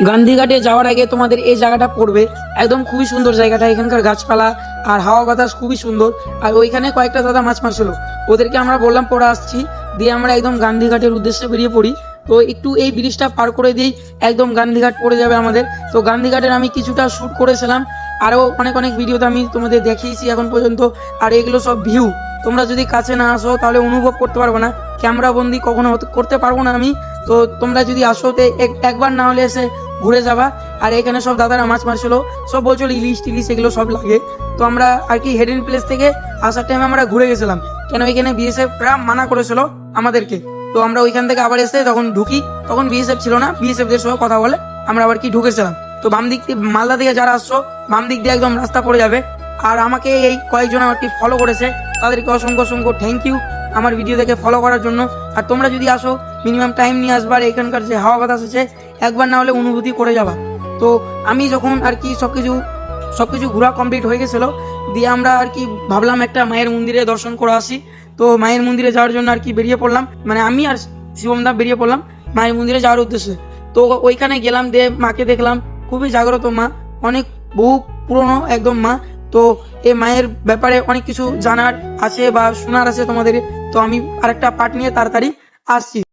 গান্ধীঘাটে যাওয়ার আগে তোমাদের এই জায়গাটা পড়বে, একদম খুবই সুন্দর জায়গাটা, এখানকার গাছপালা আর হাওয়া বাতাস খুবই সুন্দর। আর ওইখানে কয়েকটা দাদা মাছ মারছিল, ওদেরকে আমরা বললাম পড়ে আসছি, দিয়ে আমরা একদম গান্ধীঘাটের উদ্দেশ্যে বেরিয়ে পড়ি। তো একটু এই ব্রিজটা পার করে দিই, একদম গান্ধীঘাট পড়ে যাবে আমাদের। তো গান্ধীঘাটের আমি কিছুটা শ্যুট করেছিলাম, আরও অনেক অনেক ভিডিওতে আমি তোমাদের দেখিয়েছি এখন পর্যন্ত। আর এগুলো সব ভিউ, তোমরা যদি কাছে না আসো তাহলে অনুভব করতে পারবো না, ক্যামেরা বন্দি কখনো করতে পারবো না আমি। তো তোমরা যদি আসো তো একবার না হলে এসে ঘুরে যাবা। আর এখানে সব দাদারা মাছ মারছিল, সব বলছিল ইলিশ টিলিশ এগুলো সব লাগে। তো আমরা আর কি হেডেন প্লেস থেকে আসার টাইমে আমরা ঘুরে গেছিলাম, কেন এখানে বিএসএফ মানা করেছিল আমাদেরকে। তো আমরা ওইখান থেকে আবার এসে তখন ঢুকি, তখন বিএসএফ ছিল না, বিএসএফ দের সঙ্গে কথা বলে আমরা আবার কি ঢুকেছিলাম। তো বাম দিক দিয়ে মালদা থেকে যারা আসছো, বাম দিক দিয়ে একদম রাস্তা পড়ে যাবে। আর আমাকে এই কয়েকজন আর কি ফলো করেছে, তাদেরকে অসংখ্য অসংখ্য থ্যাংক ইউ আমার ভিডিও দেখে ফলো করার জন্য। আর তোমরা যদি আসো মিনিমাম টাইম নিয়ে আসবার, এখানকার যে হাওয়া বাতাস আছে একবার না হলে অনুভূতি করে যাবা। তো আমি যখন আর কি সবকিছু ঘোরা কমপ্লিট হয়ে গেছিল, দিয়ে আমরা আর কি ভাবলাম একটা মায়ের মন্দিরে দর্শন করে আসি। তো মায়ের মন্দিরে যাওয়ার জন্য আর কি বেরিয়ে পড়লাম, মানে আমি আর শিবমদা বেরিয়ে পড়লাম মায়ের মন্দিরে যাওয়ার উদ্দেশ্যে। তো ওইখানে গেলাম, দিয়ে মাকে দেখলাম, খুবই জাগ্রত মা, অনেক বহু পুরনো একদম মা। তো এই মায়ের ব্যাপারে অনেক কিছু জানার আছে বা শোনার আছে তোমাদের। তো আমি আরেকটা পার্ট নিয়ে তাড়াতাড়ি আসছি।